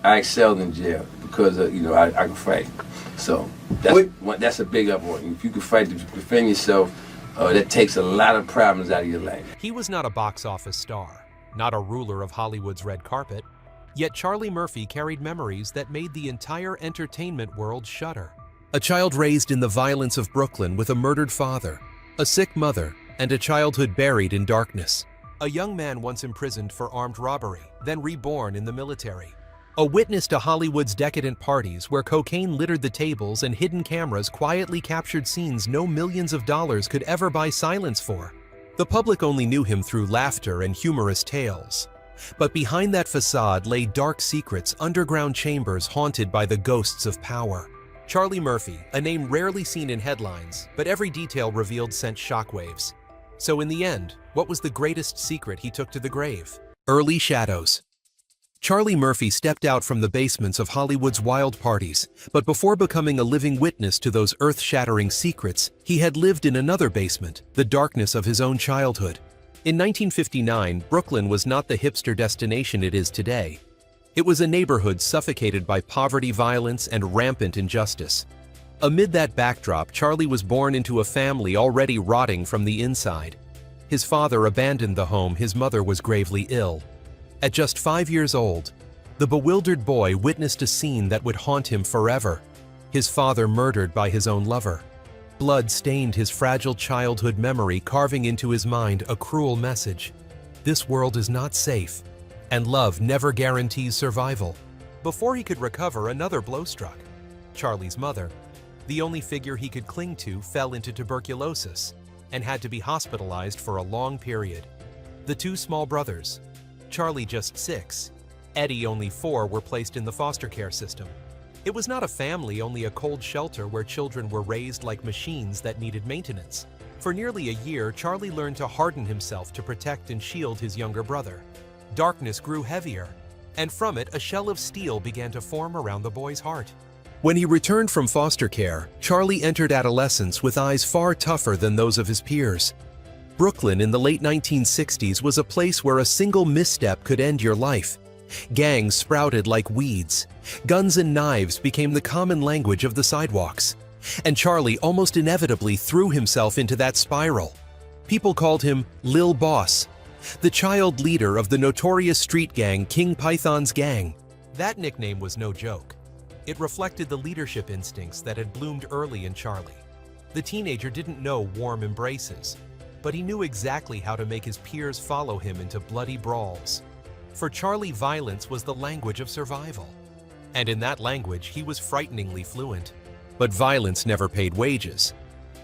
I excelled in jail because I can fight. So that's a big up one. If you can fight to defend yourself, that takes a lot of problems out of your life. He was not a box office star, not a ruler of Hollywood's red carpet, yet Charlie Murphy carried memories that made the entire entertainment world shudder. A child raised in the violence of Brooklyn with a murdered father, a sick mother, and a childhood buried in darkness. A young man once imprisoned for armed robbery, then reborn in the military. A witness to Hollywood's decadent parties where cocaine littered the tables and hidden cameras quietly captured scenes no millions of dollars could ever buy silence for. The public only knew him through laughter and humorous tales. But behind that facade lay dark secrets, underground chambers haunted by the ghosts of power. Charlie Murphy, a name rarely seen in headlines, but every detail revealed sent shockwaves. So in the end, what was the greatest secret he took to the grave? Early shadows. Charlie Murphy stepped out from the basements of Hollywood's wild parties, but before becoming a living witness to those earth-shattering secrets, he had lived in another basement, the darkness of his own childhood. In 1959, Brooklyn was not the hipster destination it is today. It was a neighborhood suffocated by poverty, violence, and rampant injustice. Amid that backdrop, Charlie was born into a family already rotting from the inside. His father abandoned the home, his mother was gravely ill. At just 5 years old, the bewildered boy witnessed a scene that would haunt him forever. His father murdered by his own lover. Blood stained his fragile childhood memory, carving into his mind a cruel message. This world is not safe, and love never guarantees survival. Before he could recover, another blow struck. Charlie's mother, the only figure he could cling to, fell into tuberculosis and had to be hospitalized for a long period. The two small brothers, Charlie just 6, Eddie only 4, were placed in the foster care system. It was not a family, only a cold shelter where children were raised like machines that needed maintenance. For nearly a year, Charlie learned to harden himself to protect and shield his younger brother. Darkness grew heavier, and from it, a shell of steel began to form around the boy's heart. When he returned from foster care, Charlie entered adolescence with eyes far tougher than those of his peers. Brooklyn in the late 1960s was a place where a single misstep could end your life. Gangs sprouted like weeds. Guns and knives became the common language of the sidewalks. And Charlie almost inevitably threw himself into that spiral. People called him Lil Boss, the child leader of the notorious street gang King Python's Gang. That nickname was no joke. It reflected the leadership instincts that had bloomed early in Charlie. The teenager didn't know warm embraces, but he knew exactly how to make his peers follow him into bloody brawls. For Charlie, violence was the language of survival. And in that language, he was frighteningly fluent. But violence never paid wages.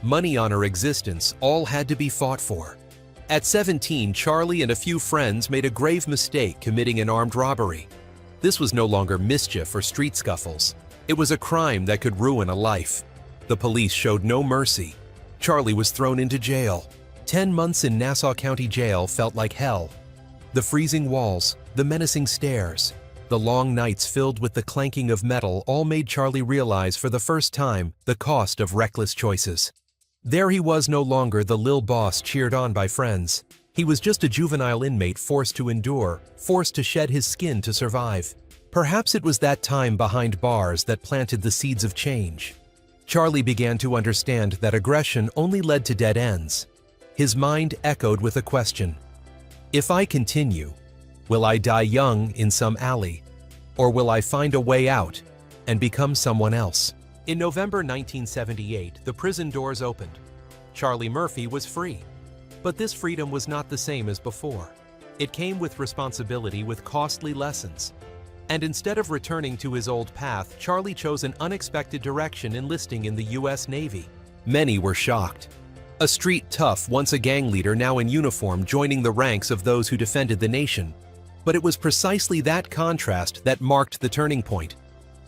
Money on her existence, all had to be fought for. At 17, Charlie and a few friends made a grave mistake, committing an armed robbery. This was no longer mischief or street scuffles. It was a crime that could ruin a life. The police showed no mercy. Charlie was thrown into jail. 10 months in Nassau County Jail felt like hell. The freezing walls, the menacing stares, the long nights filled with the clanking of metal all made Charlie realize for the first time the cost of reckless choices. There he was, no longer the Lil Boss cheered on by friends. He was just a juvenile inmate forced to endure, forced to shed his skin to survive. Perhaps it was that time behind bars that planted the seeds of change. Charlie began to understand that aggression only led to dead ends. His mind echoed with a question. If I continue, will I die young in some alley, or will I find a way out and become someone else? In November 1978, the prison doors opened. Charlie Murphy was free. But this freedom was not the same as before. It came with responsibility, with costly lessons. And instead of returning to his old path, Charlie chose an unexpected direction, enlisting in the U.S. Navy. Many were shocked. A street tough, once a gang leader, now in uniform, joining the ranks of those who defended the nation. But it was precisely that contrast that marked the turning point.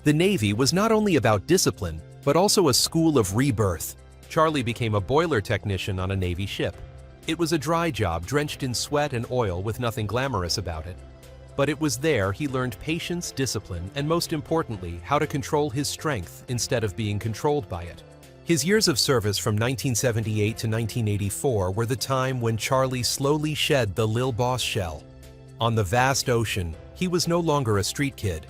The Navy was not only about discipline, but also a school of rebirth. Charlie became a boiler technician on a Navy ship. It was a dry job, drenched in sweat and oil, with nothing glamorous about it. But it was there he learned patience, discipline, and most importantly, how to control his strength instead of being controlled by it. His years of service from 1978 to 1984 were the time when Charlie slowly shed the Lil Boss shell. On the vast ocean, he was no longer a street kid.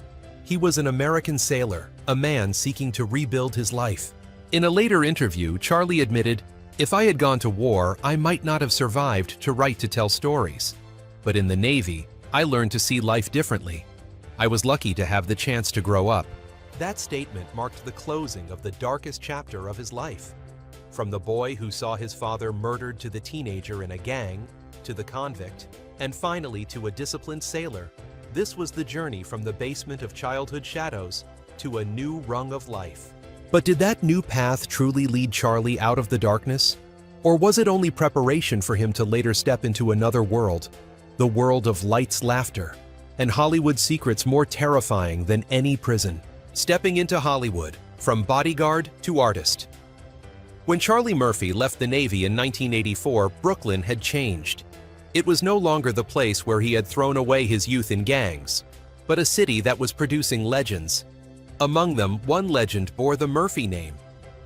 He was an American sailor, a man seeking to rebuild his life. In a later interview, Charlie admitted, "If I had gone to war, I might not have survived to write to tell stories. But in the Navy, I learned to see life differently. I was lucky to have the chance to grow up." That statement marked the closing of the darkest chapter of his life. From the boy who saw his father murdered to the teenager in a gang, to the convict, and finally to a disciplined sailor, this was the journey from the basement of childhood shadows to a new rung of life. But did that new path truly lead Charlie out of the darkness? Or was it only preparation for him to later step into another world, the world of lights, laughter, and Hollywood secrets more terrifying than any prison? Stepping into Hollywood, from bodyguard to artist. When Charlie Murphy left the Navy in 1984, Brooklyn had changed. It was no longer the place where he had thrown away his youth in gangs, but a city that was producing legends. Among them, one legend bore the Murphy name.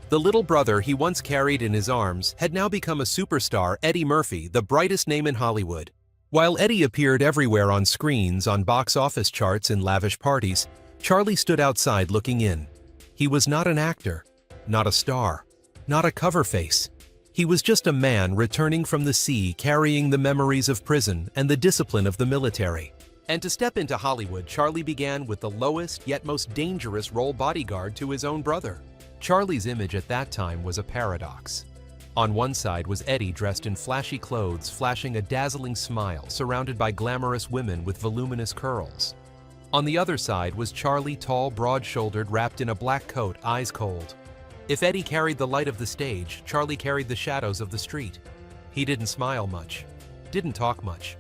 The little brother he once carried in his arms had now become a superstar, Eddie Murphy, the brightest name in Hollywood. While Eddie appeared everywhere on screens, on box office charts, and lavish parties, Charlie stood outside looking in. He was not an actor, not a star, not a cover face. He was just a man returning from the sea, carrying the memories of prison and the discipline of the military. And to step into Hollywood, Charlie began with the lowest yet most dangerous role, bodyguard to his own brother. Charlie's image at that time was a paradox. On one side was Eddie, dressed in flashy clothes, flashing a dazzling smile, surrounded by glamorous women with voluminous curls. On the other side was Charlie, tall, broad-shouldered, wrapped in a black coat, eyes cold. If Eddie carried the light of the stage, Charlie carried the shadows of the street. He didn't smile much, didn't talk much.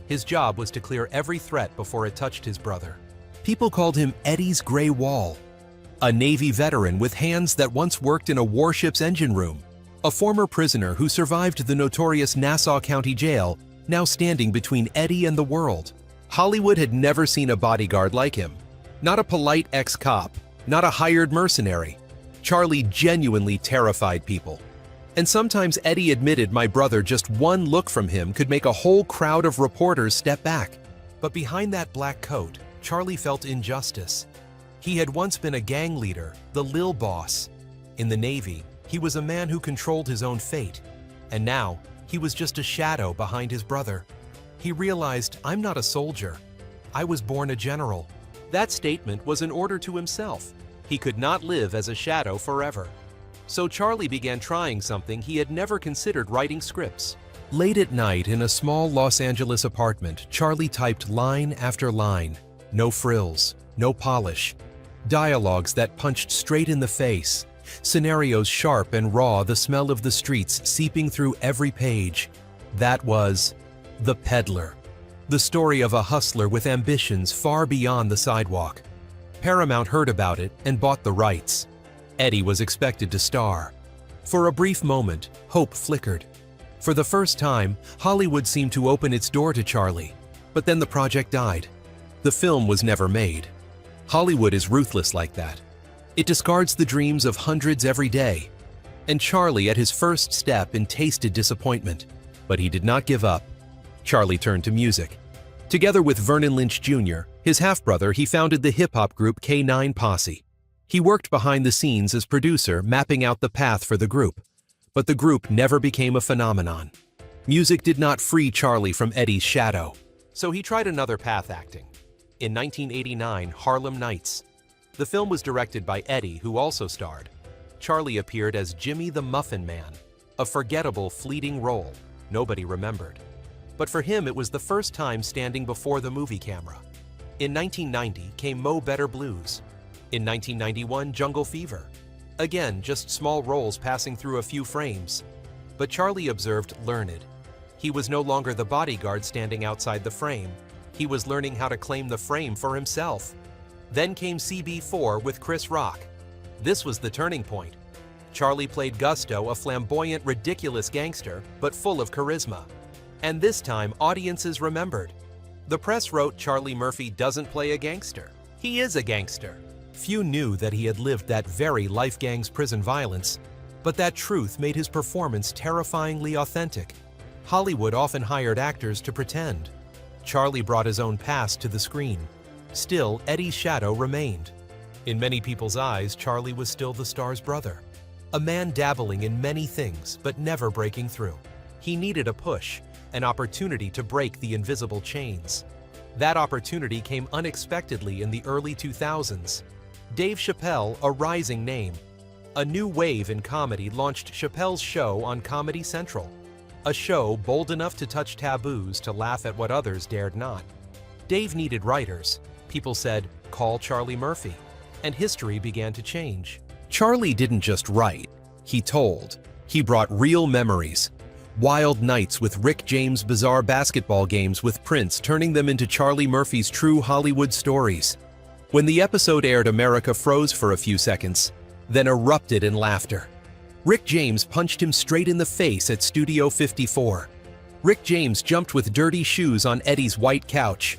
His job was to clear every threat before it touched his brother. People called him Eddie's Gray Wall. A Navy veteran with hands that once worked in a warship's engine room. A former prisoner who survived the notorious Nassau County Jail, now standing between Eddie and the world. Hollywood had never seen a bodyguard like him. Not a polite ex-cop, not a hired mercenary. Charlie genuinely terrified people. And sometimes Eddie admitted, "My brother, just one look from him could make a whole crowd of reporters step back." But behind that black coat, Charlie felt injustice. He had once been a gang leader, the Lil Boss. In the Navy, he was a man who controlled his own fate. And now, he was just a shadow behind his brother. He realized, "I'm not a soldier. I was born a general." That statement was an order to himself. He could not live as a shadow forever. So Charlie began trying something he had never considered: writing scripts. Late at night in a small Los Angeles apartment, Charlie typed line after line. No frills, no polish. Dialogues that punched straight in the face. Scenarios sharp and raw, the smell of the streets seeping through every page. That was The Peddler, the story of a hustler with ambitions far beyond the sidewalk. Paramount heard about it and bought the rights. Eddie was expected to star. For a brief moment, hope flickered. For the first time, Hollywood seemed to open its door to Charlie. But then the project died. The film was never made. Hollywood is ruthless like that. It discards the dreams of hundreds every day. And Charlie, at his first step, tasted disappointment. But he did not give up. Charlie turned to music. Together with Vernon Lynch Jr., his half-brother, he founded the hip-hop group K9 Posse. He worked behind the scenes as producer, mapping out the path for the group. But the group never became a phenomenon. Music did not free Charlie from Eddie's shadow. So he tried another path: acting. In 1989, Harlem Nights. The film was directed by Eddie, who also starred. Charlie appeared as Jimmy the Muffin Man, a forgettable, fleeting role nobody remembered. But for him, it was the first time standing before the movie camera. In 1990 came Mo Better Blues. In 1991, Jungle Fever. Again, just small roles passing through a few frames. But Charlie observed, learned. He was no longer the bodyguard standing outside the frame. He was learning how to claim the frame for himself. Then came CB4 with Chris Rock. This was the turning point. Charlie played Gusto, a flamboyant, ridiculous gangster, but full of charisma. And this time, audiences remembered. The press wrote, "Charlie Murphy doesn't play a gangster. He is a gangster." Few knew that he had lived that very life gang's prison violence, but that truth made his performance terrifyingly authentic. Hollywood often hired actors to pretend. Charlie brought his own past to the screen. still Eddie's shadow remained. In many people's eyes, Charlie was still the star's brother. A man dabbling in many things, but never breaking through. He needed a push, an opportunity to break the invisible chains. That opportunity came unexpectedly in the early 2000s. Dave Chappelle, a rising name. A new wave in comedy launched Chappelle's show on Comedy Central. A show bold enough to touch taboos to laugh at what others dared not. Dave needed writers. People said, "Call Charlie Murphy." And history began to change. Charlie didn't just write, he told. He brought real memories. Wild nights with Rick James' bizarre basketball games with Prince, turning them into Charlie Murphy's true Hollywood stories. When the episode aired, America froze for a few seconds, then erupted in laughter. Rick James punched him straight in the face at Studio 54. Rick James jumped with dirty shoes on Eddie's white couch.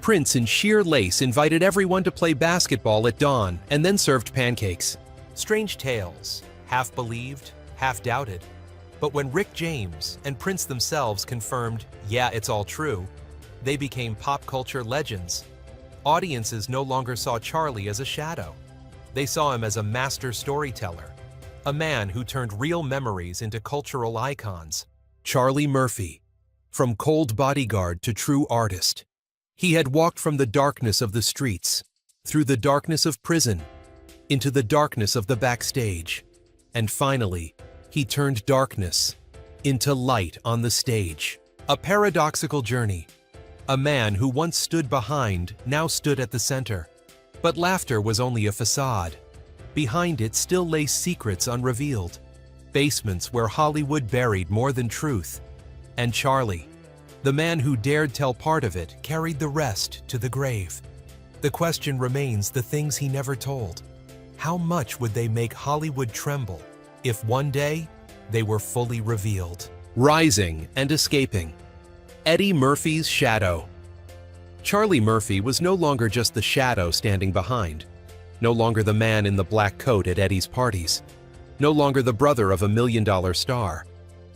Prince, in sheer lace, invited everyone to play basketball at dawn and then served pancakes. Strange tales, half believed, half doubted. But when Rick James and Prince themselves confirmed, yeah, it's all true, they became pop culture legends. Audiences no longer saw Charlie as a shadow. They saw him as a master storyteller, a man who turned real memories into cultural icons. Charlie Murphy, from cold bodyguard to true artist. He had walked from the darkness of the streets, through the darkness of prison, into the darkness of the backstage, and finally, he turned darkness into light on the stage. A paradoxical journey. A man who once stood behind now stood at the center. But laughter was only a facade. Behind it still lay secrets unrevealed, basements where Hollywood buried more than truth. And Charlie, the man who dared tell part of it, carried the rest to the grave. The question remains the things he never told. How much would they make Hollywood tremble if one day they were fully revealed? Rising and escaping. Eddie Murphy's shadow. Charlie Murphy was no longer just the shadow standing behind, no longer the man in the black coat at Eddie's parties, no longer the brother of a million-dollar star.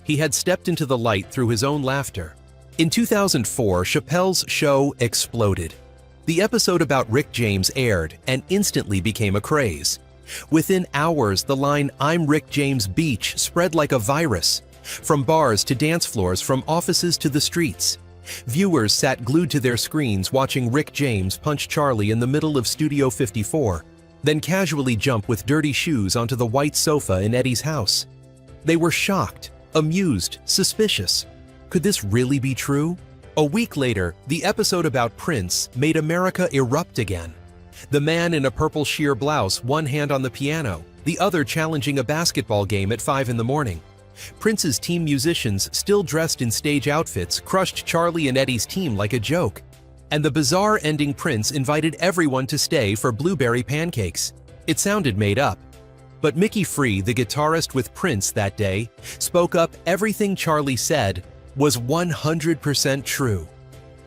He had stepped into the light through his own laughter. In 2004, Chappelle's show exploded. The episode about Rick James aired and instantly became a craze. Within hours, the line "I'm Rick James Beach" spread like a virus. From bars to dance floors, from offices to the streets. Viewers sat glued to their screens watching Rick James punch Charlie in the middle of Studio 54, then casually jump with dirty shoes onto the white sofa in Eddie's house. They were shocked, amused, suspicious. Could this really be true? A week later, the episode about Prince made America erupt again. The man in a purple sheer blouse, one hand on the piano, the other challenging a basketball game at 5 in the morning. Prince's team musicians, still dressed in stage outfits, crushed Charlie and Eddie's team like a joke. And the bizarre ending, Prince invited everyone to stay for blueberry pancakes. It sounded made up. But Mickey Free, the guitarist with Prince that day, spoke up. Everything Charlie said was 100% true.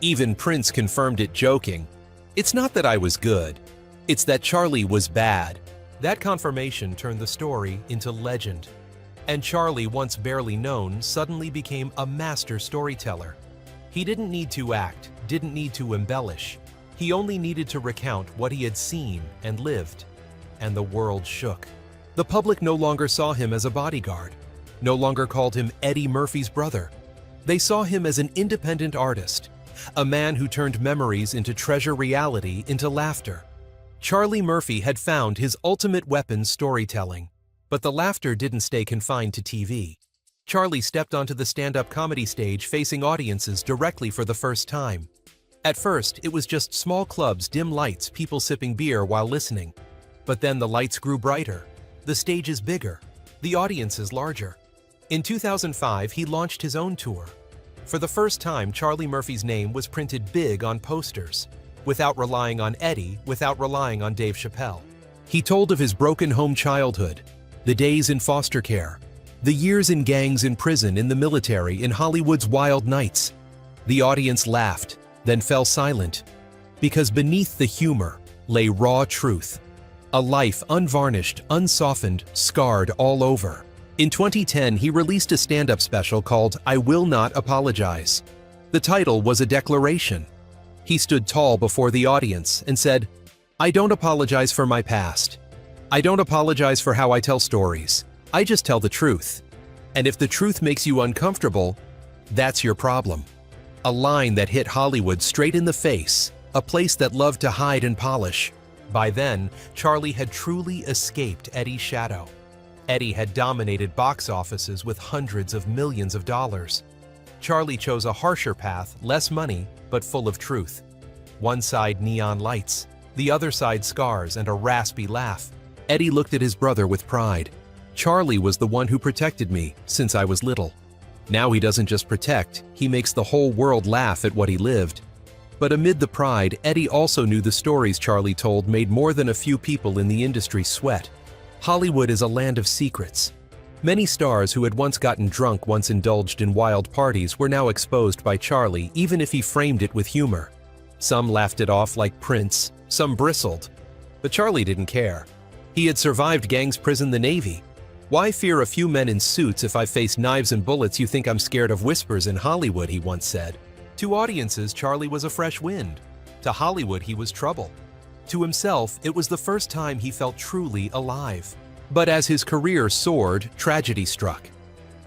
Even Prince confirmed it, joking, "It's not that I was good, it's that Charlie was bad." That confirmation turned the story into legend. And Charlie, once barely known, suddenly became a master storyteller. He didn't need to act, didn't need to embellish. He only needed to recount what he had seen and lived. And the world shook. The public no longer saw him as a bodyguard, no longer called him Eddie Murphy's brother. They saw him as an independent artist, a man who turned memories into treasure, reality into laughter. Charlie Murphy had found his ultimate weapon, storytelling. But the laughter didn't stay confined to TV. Charlie stepped onto the stand-up comedy stage facing audiences directly for the first time. At first, it was just small clubs, dim lights, people sipping beer while listening. But then the lights grew brighter, the stages bigger, the audiences larger. In 2005, he launched his own tour. For the first time, Charlie Murphy's name was printed big on posters, without relying on Eddie, without relying on Dave Chappelle. He told of his broken home childhood, the days in foster care, the years in gangs, in prison, in the military, in Hollywood's wild nights. The audience laughed, then fell silent, because beneath the humor lay raw truth. A life unvarnished, unsoftened, scarred all over. In 2010, he released a stand-up special called "I Will Not Apologize." The title was a declaration. He stood tall before the audience and said, "I don't apologize for my past. I don't apologize for how I tell stories. I just tell the truth. And if the truth makes you uncomfortable, that's your problem." A line that hit Hollywood straight in the face, a place that loved to hide and polish. By then, Charlie had truly escaped Eddie's shadow. Eddie had dominated box offices with hundreds of millions of dollars. Charlie chose a harsher path, less money, but full of truth. One side neon lights, the other side scars and a raspy laugh. Eddie looked at his brother with pride. Charlie was the one who protected me since I was little. Now he doesn't just protect, he makes the whole world laugh at what he lived. But amid the pride, Eddie also knew the stories Charlie told made more than a few people in the industry sweat. Hollywood is a land of secrets. Many stars who had once gotten drunk once indulged in wild parties were now exposed by Charlie, even if he framed it with humor. Some laughed it off like Prince, some bristled. But Charlie didn't care. He had survived gang's prison, the Navy. "Why fear a few men in suits if I face knives and bullets? You think I'm scared of whispers in Hollywood," he once said. To audiences, Charlie was a fresh wind. To Hollywood, he was trouble. To himself, it was the first time he felt truly alive. But as his career soared, tragedy struck.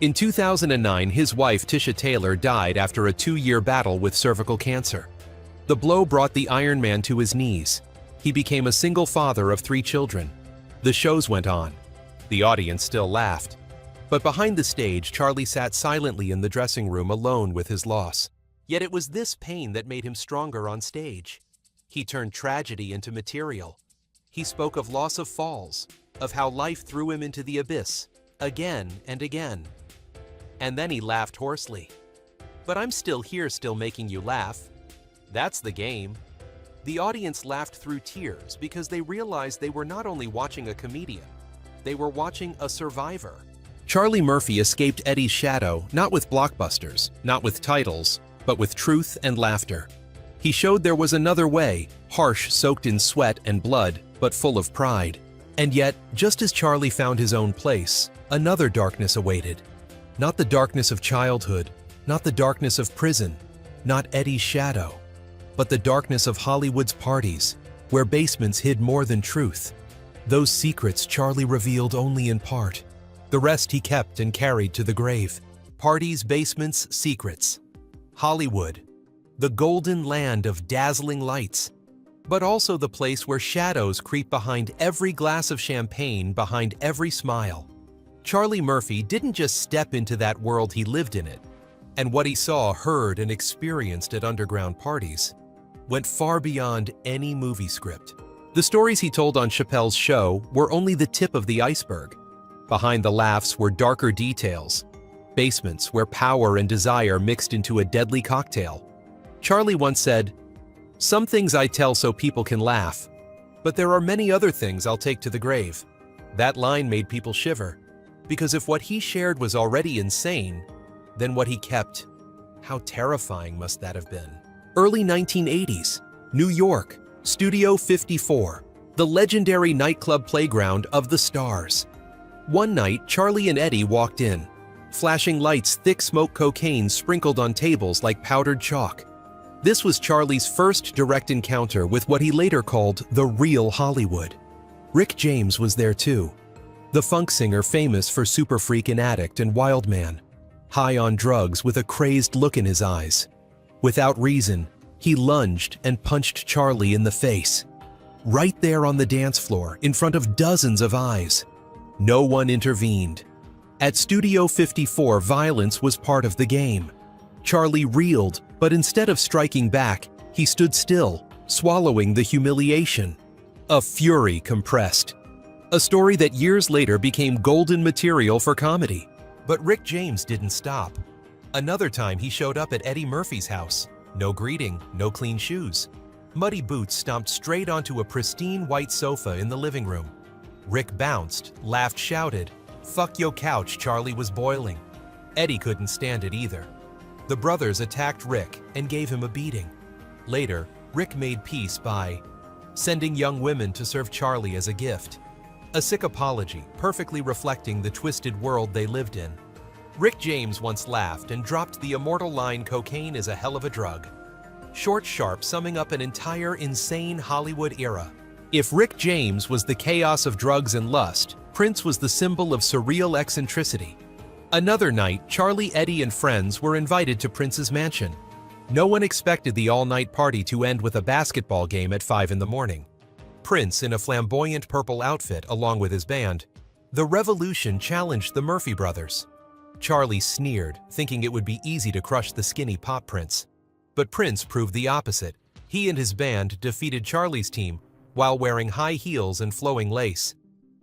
In 2009, his wife, Tisha Taylor, died after a 2-year battle with cervical cancer. The blow brought the Iron Man to his knees. He became a single father of 3 children. The shows went on. The audience still laughed. But behind the stage, Charlie sat silently in the dressing room alone with his loss. Yet it was this pain that made him stronger on stage. He turned tragedy into material. He spoke of loss of falls, of how life threw him into the abyss, again and again. And then he laughed hoarsely. "But I'm still here, still making you laugh. That's the game." The audience laughed through tears because they realized they were not only watching a comedian, they were watching a survivor. Charlie Murphy escaped Eddie's shadow, not with blockbusters, not with titles, but with truth and laughter. He showed there was another way, harsh, soaked in sweat and blood, but full of pride. And yet, just as Charlie found his own place, another darkness awaited. Not the darkness of childhood, not the darkness of prison, not Eddie's shadow, but the darkness of Hollywood's parties, where basements hid more than truth. Those secrets Charlie revealed only in part. The rest he kept and carried to the grave. Parties, basements, secrets. Hollywood, the golden land of dazzling lights, but also the place where shadows creep behind every glass of champagne, behind every smile. Charlie Murphy didn't just step into that world, he lived in it. And what he saw, heard, and experienced at underground parties went far beyond any movie script. The stories he told on Chappelle's show were only the tip of the iceberg. Behind the laughs were darker details, basements where power and desire mixed into a deadly cocktail. Charlie once said, "Some things I tell so people can laugh, but there are many other things I'll take to the grave." That line made people shiver, because if what he shared was already insane, then what he kept, how terrifying must that have been? Early 1980s, New York, Studio 54, the legendary nightclub playground of the stars. One night, Charlie and Eddie walked in. Flashing lights, thick smoke, cocaine sprinkled on tables like powdered chalk. This was Charlie's first direct encounter with what he later called the real Hollywood. Rick James was there too. The funk singer famous for Super Freak and Addict and Wild Man. High on drugs with a crazed look in his eyes. Without reason, he lunged and punched Charlie in the face. Right there on the dance floor, in front of dozens of eyes. No one intervened. At Studio 54, violence was part of the game. Charlie reeled, but instead of striking back, he stood still, swallowing the humiliation. A fury compressed. A story that years later became golden material for comedy. But Rick James didn't stop. Another time he showed up at Eddie Murphy's house. No greeting, no clean shoes. Muddy boots stomped straight onto a pristine white sofa in the living room. Rick bounced, laughed, shouted, "Fuck yo couch," Charlie was boiling. Eddie couldn't stand it either. The brothers attacked Rick and gave him a beating. Later, Rick made peace by sending young women to serve Charlie as a gift. A sick apology, perfectly reflecting the twisted world they lived in. Rick James once laughed and dropped the immortal line, "Cocaine is a hell of a drug." short, sharp, summing up an entire insane Hollywood era. If Rick James was the chaos of drugs and lust, Prince was the symbol of surreal eccentricity. Another night, Charlie, Eddie, and friends were invited to Prince's mansion. No one expected the all-night party to end with a basketball game at 5 in the morning. Prince, in a flamboyant purple outfit along with his band. The revolution challenged the Murphy brothers. Charlie sneered, thinking it would be easy to crush the skinny pop Prince. But Prince proved the opposite. He and his band defeated Charlie's team while wearing high heels and flowing lace.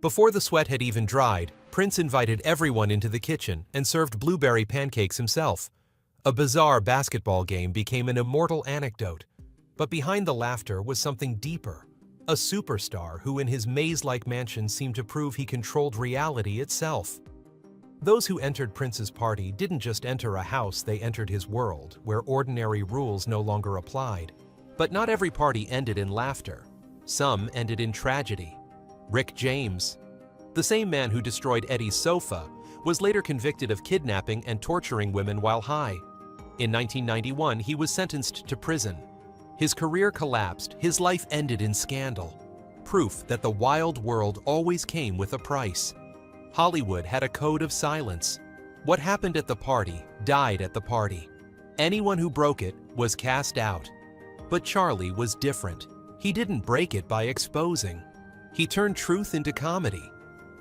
Before the sweat had even dried, Prince invited everyone into the kitchen and served blueberry pancakes himself. A bizarre basketball game became an immortal anecdote. But behind the laughter was something deeper. A superstar who in his maze-like mansion seemed to prove he controlled reality itself. Those who entered Prince's party didn't just enter a house, they entered his world, where ordinary rules no longer applied. But not every party ended in laughter. Some ended in tragedy. Rick James, the same man who destroyed Eddie's sofa, was later convicted of kidnapping and torturing women while high. In 1991, he was sentenced to prison. His career collapsed, his life ended in scandal. Proof that the wild world always came with a price. Hollywood had a code of silence. What happened at the party died at the party. Anyone who broke it was cast out. But Charlie was different. He didn't break it by exposing. He turned truth into comedy.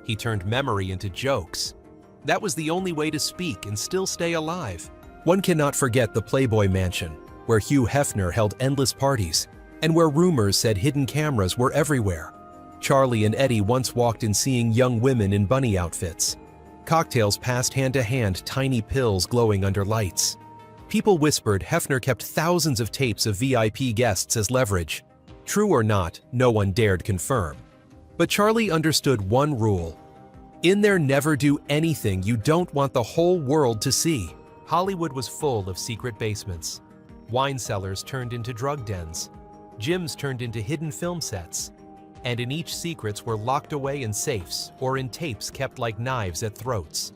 He turned memory into jokes. That was the only way to speak and still stay alive. One cannot forget the Playboy Mansion, where Hugh Hefner held endless parties, and where rumors said hidden cameras were everywhere. Charlie and Eddie once walked in seeing young women in bunny outfits. Cocktails passed hand to hand, tiny pills glowing under lights. People whispered Hefner kept thousands of tapes of VIP guests as leverage. True or not, no one dared confirm. But Charlie understood one rule. In there, never do anything you don't want the whole world to see. Hollywood was full of secret basements. Wine cellars turned into drug dens. Gyms turned into hidden film sets. And in each, secrets were locked away in safes or in tapes kept like knives at throats.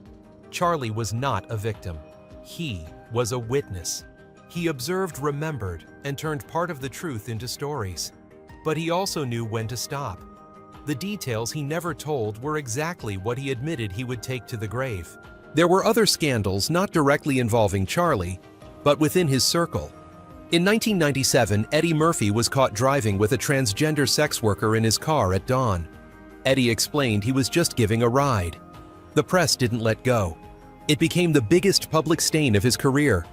Charlie was not a victim. He was a witness. He observed, remembered, and turned part of the truth into stories. But he also knew when to stop. The details he never told were exactly what he admitted he would take to the grave. There were other scandals not directly involving Charlie, but within his circle. In 1997, Eddie Murphy was caught driving with a transgender sex worker in his car at dawn. Eddie explained he was just giving a ride. The press didn't let go. It became the biggest public stain of his career.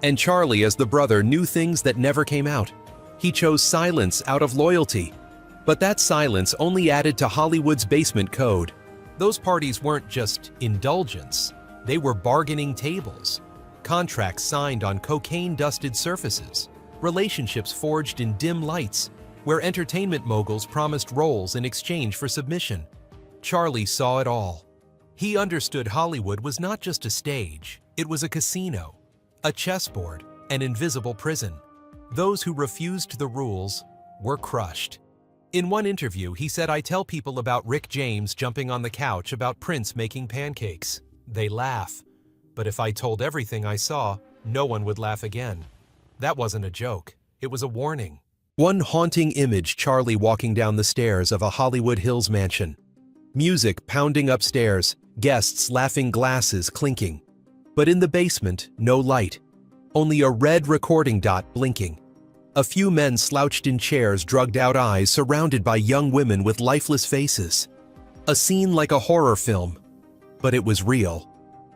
And Charlie, as the brother, knew things that never came out. He chose silence out of loyalty. But that silence only added to Hollywood's basement code. Those parties weren't just indulgence. They were bargaining tables. Contracts signed on cocaine-dusted surfaces. Relationships forged in dim lights, where entertainment moguls promised roles in exchange for submission. Charlie saw it all. He understood Hollywood was not just a stage, it was a casino, a chessboard, an invisible prison. Those who refused the rules were crushed. In one interview, he said, "I tell people about Rick James jumping on the couch, about Prince making pancakes. They laugh. But if I told everything I saw, no one would laugh again." That wasn't a joke. It was a warning. One haunting image, Charlie walking down the stairs of a Hollywood Hills mansion. Music pounding upstairs, guests laughing, glasses clinking. But in the basement, no light. Only a red recording dot blinking. A few men slouched in chairs, drugged-out eyes, surrounded by young women with lifeless faces. A scene like a horror film. But it was real.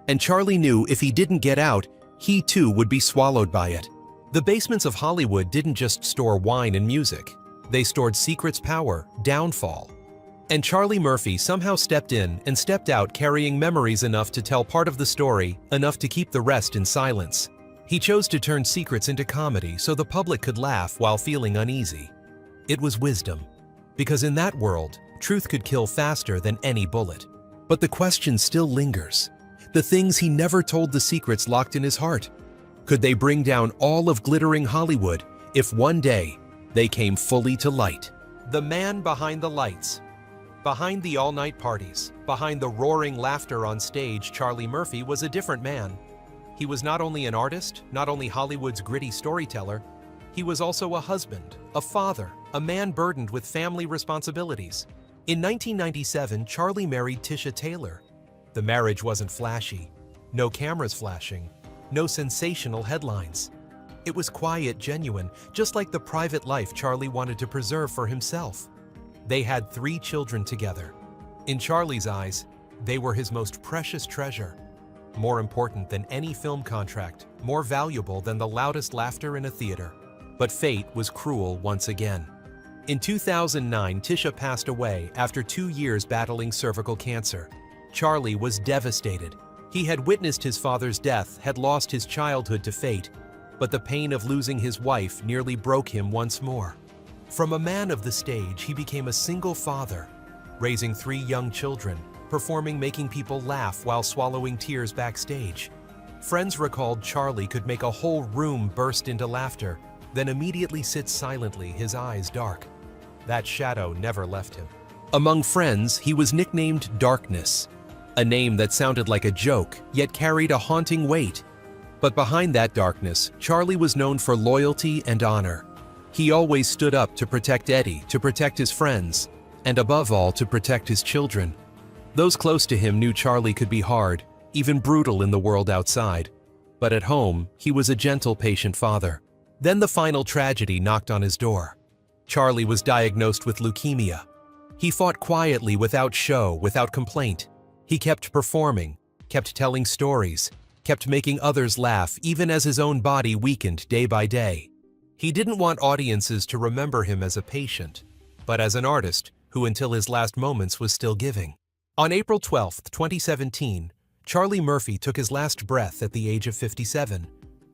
And Charlie knew if he didn't get out, he too would be swallowed by it. The basements of Hollywood didn't just store wine and music. They stored secrets, power, downfall. And Charlie Murphy somehow stepped in and stepped out carrying memories enough to tell part of the story, enough to keep the rest in silence. He chose to turn secrets into comedy so the public could laugh while feeling uneasy. It was wisdom. Because in that world, truth could kill faster than any bullet. But the question still lingers. The things he never told, the secrets locked in his heart. Could they bring down all of glittering Hollywood if one day they came fully to light? The man behind the lights. Behind the all-night parties, behind the roaring laughter on stage, Charlie Murphy was a different man. He was not only an artist, not only Hollywood's gritty storyteller, He was also a husband, a father, a man burdened with family responsibilities. In 1997, Charlie married Tisha Taylor. The marriage wasn't flashy. No cameras flashing. No sensational headlines. It was quiet, genuine, just like the private life Charlie wanted to preserve for himself. They had 3 children together. In Charlie's eyes, they were his most precious treasure. More important than any film contract, more valuable than the loudest laughter in a theater. But fate was cruel once again. In 2009, Tisha passed away after 2 years battling cervical cancer. Charlie was devastated. He had witnessed his father's death, had lost his childhood to fate, but the pain of losing his wife nearly broke him once more. From a man of the stage, he became a single father, raising 3 young children, performing making people laugh while swallowing tears backstage. Friends recalled Charlie could make a whole room burst into laughter, then immediately sit silently, his eyes dark. That shadow never left him. Among friends, he was nicknamed Darkness, a name that sounded like a joke, yet carried a haunting weight. But behind that darkness, Charlie was known for loyalty and honor. He always stood up to protect Eddie, to protect his friends, and above all, to protect his children. Those close to him knew Charlie could be hard, even brutal in the world outside. But at home, he was a gentle, patient father. Then the final tragedy knocked on his door. Charlie was diagnosed with leukemia. He fought quietly, without show, without complaint. He kept performing, kept telling stories, kept making others laugh, even as his own body weakened day by day. He didn't want audiences to remember him as a patient, but as an artist who until his last moments was still giving. On April 12, 2017, Charlie Murphy took his last breath at the age of 57.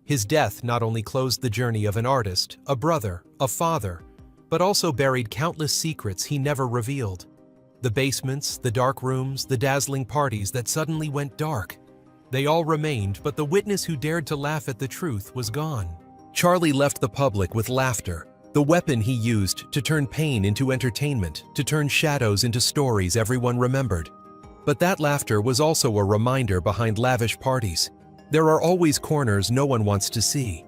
His death not only closed the journey of an artist, a brother, a father, but also buried countless secrets he never revealed. The basements, the dark rooms, the dazzling parties that suddenly went dark. They all remained, but the witness who dared to laugh at the truth was gone. Charlie left the public with laughter, the weapon he used to turn pain into entertainment, to turn shadows into stories everyone remembered. But that laughter was also a reminder behind lavish parties. There are always corners no one wants to see.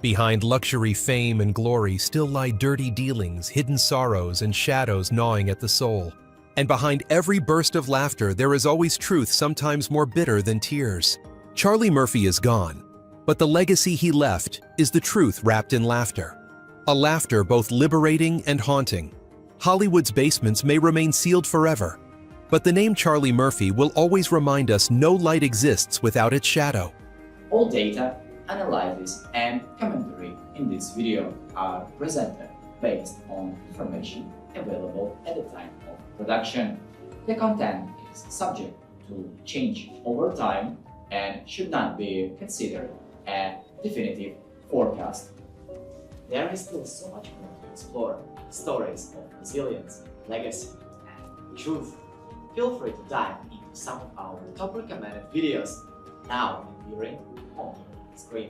Behind luxury, fame, and glory still lie dirty dealings, hidden sorrows, and shadows gnawing at the soul. And behind every burst of laughter, there is always truth, sometimes more bitter than tears. Charlie Murphy is gone, but the legacy he left is the truth wrapped in laughter. A laughter both liberating and haunting. Hollywood's basements may remain sealed forever, but the name Charlie Murphy will always remind us no light exists without its shadow. All data, analysis, and commentary in this video are presented based on information available at the time of production. The content is subject to change over time and should not be considered a definitive forecast. There is still so much more to explore: stories of resilience, legacy, and truth. Feel free to dive into some of our top recommended videos now appearing on your screen.